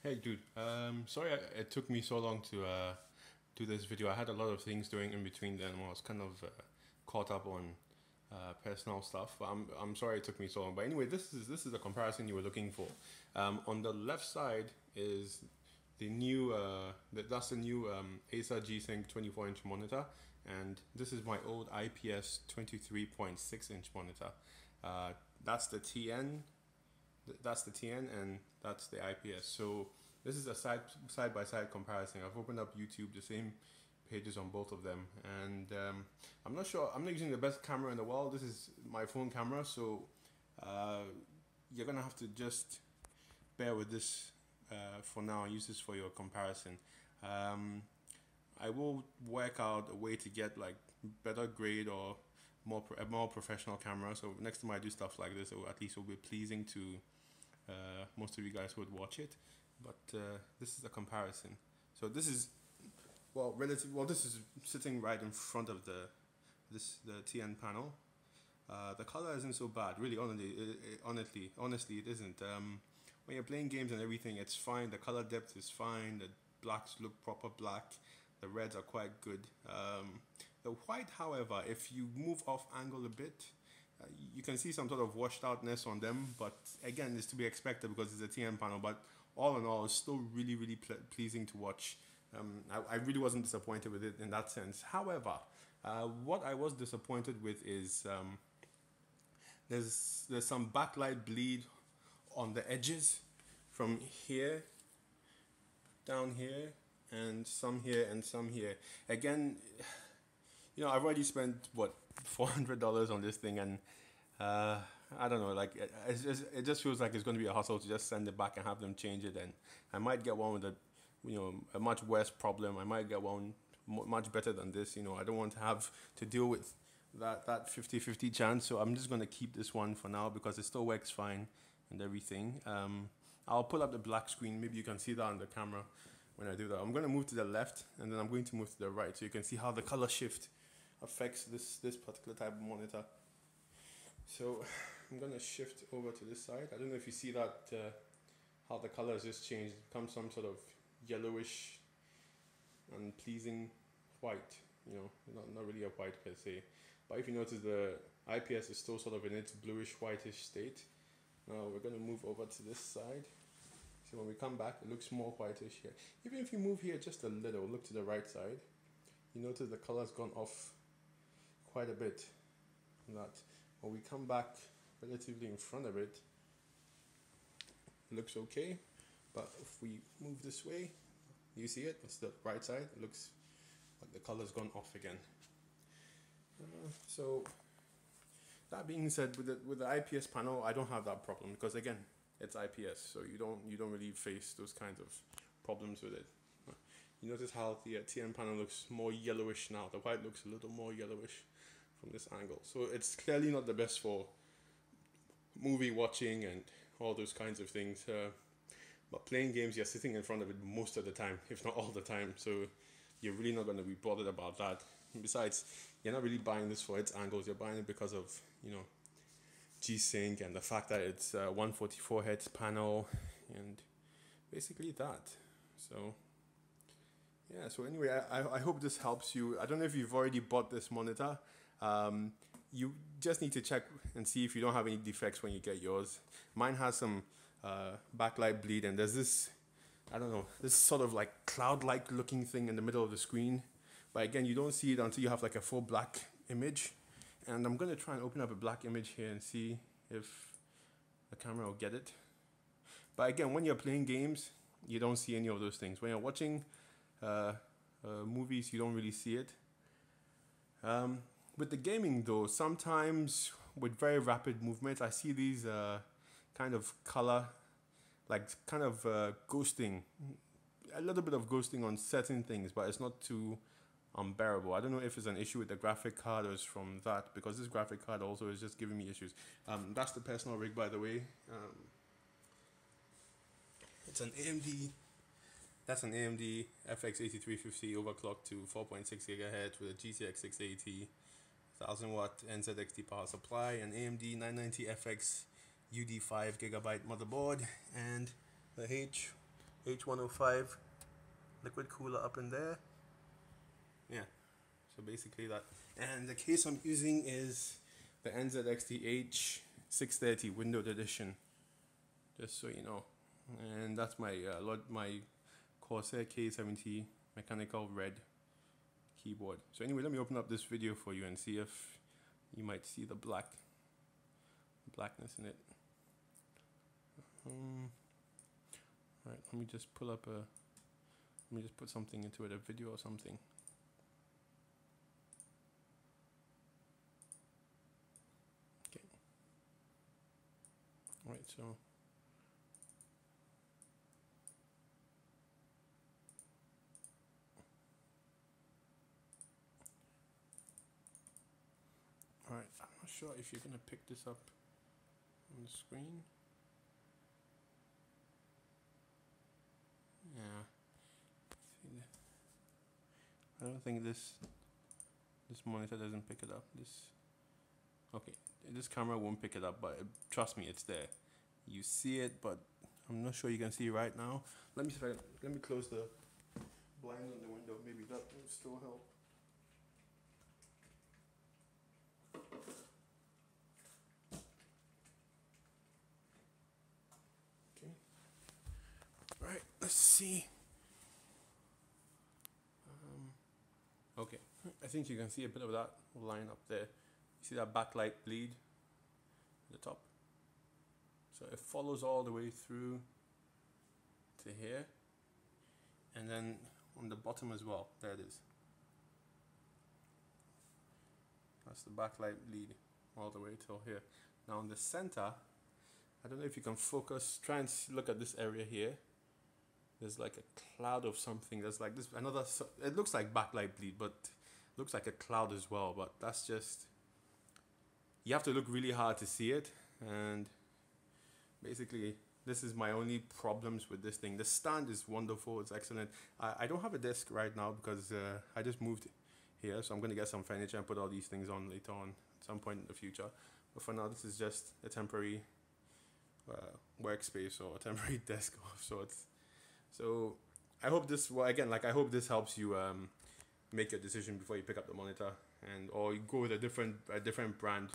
Hey dude, sorry it took me so long to do this video. I had a lot of things doing in between then. I was kind of caught up on personal stuff. But I'm sorry it took me so long. But anyway, this is the comparison you were looking for. On the left side is the new that's the new Acer G-Sync 24-inch monitor, and this is my old IPS 23.6-inch monitor. That's the TN. That's the TN and that's the IPS. So this is a side by side comparison. I've opened up YouTube, the same pages on both of them, and I'm not sure. I'm not using the best camera in the world. This is my phone camera, so you're gonna have to just bear with this for now. Use this for your comparison. I will work out a way to get like better grade or a more professional camera. So next time I do stuff like this, or at least it will be pleasing to most of you guys who would watch it. But this is a comparison. So this is this is sitting right in front of the TN panel. The color isn't so bad, really. Honestly, it isn't. When you're playing games and everything, it's fine. The color depth is fine. The blacks look proper black. The reds are quite good. The white, however, if you move off angle a bit, you can see some sort of washed outness on them, but again, it's to be expected because it's a TN panel. But all in all, it's still really pleasing to watch. I really wasn't disappointed with it in that sense. However, what I was disappointed with is there's some backlight bleed on the edges from here down here, and some here and some here. Again, you know, I've already spent what, $400 on this thing, and I don't know, like it just feels like it's going to be a hassle to just send it back and have them change it. And I might get one with a much worse problem. I might get one much better than this. I don't want to have to deal with that 50-50 chance. So I'm just going to keep this one for now because it still works fine and everything. I'll pull up the black screen. Maybe you can see that on the camera when I do that. I'm going to move to the left, and then I'm going to move to the right, so you can see how the color shift affects this particular type of monitor. So I'm going to shift over to this side. I don't know if you see that, how the color has just changed. It becomes some sort of yellowish and pleasing white, not really a white per se. But if you notice, the IPS is still sort of in its bluish whitish state. Now we're going to move over to this side. So when we come back, it looks more whitish here. Even if you move here just a little, look to the right side, you notice the color's gone off quite a bit. When we come back relatively in front of it, it looks okay. But if we move this way, you see it, it's the right side, it looks like the color's gone off again. So that being said, with the IPS panel, I don't have that problem because again, it's IPS, so you don't really face those kinds of problems with it. You notice how the TN panel looks more yellowish now. The white looks a little more yellowish from this angle. So it's clearly not the best for movie watching and all those kinds of things. But playing games, you're sitting in front of it most of the time, if not all the time. So you're really not going to be bothered about that. And besides, you're not really buying this for its angles. You're buying it because of, G-Sync and the fact that it's a 144 Hz panel and basically that. So yeah, so anyway, I hope this helps you. I don't know if you've already bought this monitor. You just need to check and see if you don't have any defects when you get yours. Mine has some backlight bleed, and there's this, I don't know, this sort of like cloud-like looking thing in the middle of the screen. But again, you don't see it until you have like a full black image. And I'm going to try and open up a black image here and see if the camera will get it. But again, when you're playing games, you don't see any of those things. When you're watching movies, you don't really see it. With the gaming though, sometimes with very rapid movements, I see these kind of color, like kind of ghosting, a little bit of ghosting on certain things, but it's not too unbearable. I don't know if it's an issue with the graphic card or it's from that, because this graphic card also is just giving me issues. That's the personal rig, by the way. It's an AMD. That's an AMD FX 8350 overclocked to 4.6 GHz with a GTX 680, 1000-watt NZXT power supply, an AMD 990 FX UD5 GB motherboard, and the H105 liquid cooler up in there. Yeah, so basically that. And the case I'm using is the NZXT H630 Windowed Edition, just so you know. And that's my my Corsair K70 mechanical red keyboard. So anyway, let me open up this video for you and see if you might see the blackness in it. Right, let me just pull up let me just put something into it, a video or something. Okay. Right, so alright, I'm not sure if you're gonna pick this up on the screen. Yeah. I don't think this monitor doesn't pick it up. This camera won't pick it up, but trust me, it's there. You see it, but I'm not sure you can see it right now. Let me close the blinds on the window. Maybe that will still help. Okay. All right. Let's see. Okay, I think you can see a bit of that line up there. You see that backlight bleed at the top? So it follows all the way through to here, and then on the bottom as well. There it is. That's the backlight bleed all the way till here. Now in the center, I don't know if you can focus. Try and look at this area here. There's like a cloud of something. There's like this another. It looks like backlight bleed, but it looks like a cloud as well. But that's just, you have to look really hard to see it. And basically, this is my only problems with this thing. The stand is wonderful. It's excellent. I don't have a desk right now because I just moved here, so I'm gonna get some furniture and put all these things on later on at some point in the future. But for now, this is just a temporary workspace or a temporary desk of sorts. So I hope this, well, again, like I hope this helps you make your decision before you pick up the monitor, and or you go with a different brand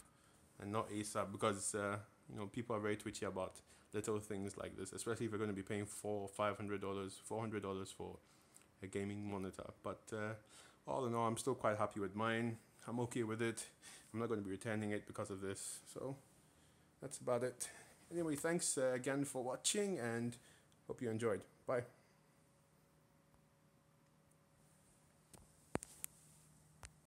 and not Acer, because you know, people are very twitchy about little things like this, especially if you're going to be paying $400 for a gaming monitor. But all in all, I'm still quite happy with mine. I'm okay with it. I'm not going to be returning it because of this. So that's about it. Anyway, thanks again for watching, and hope you enjoyed. Bye.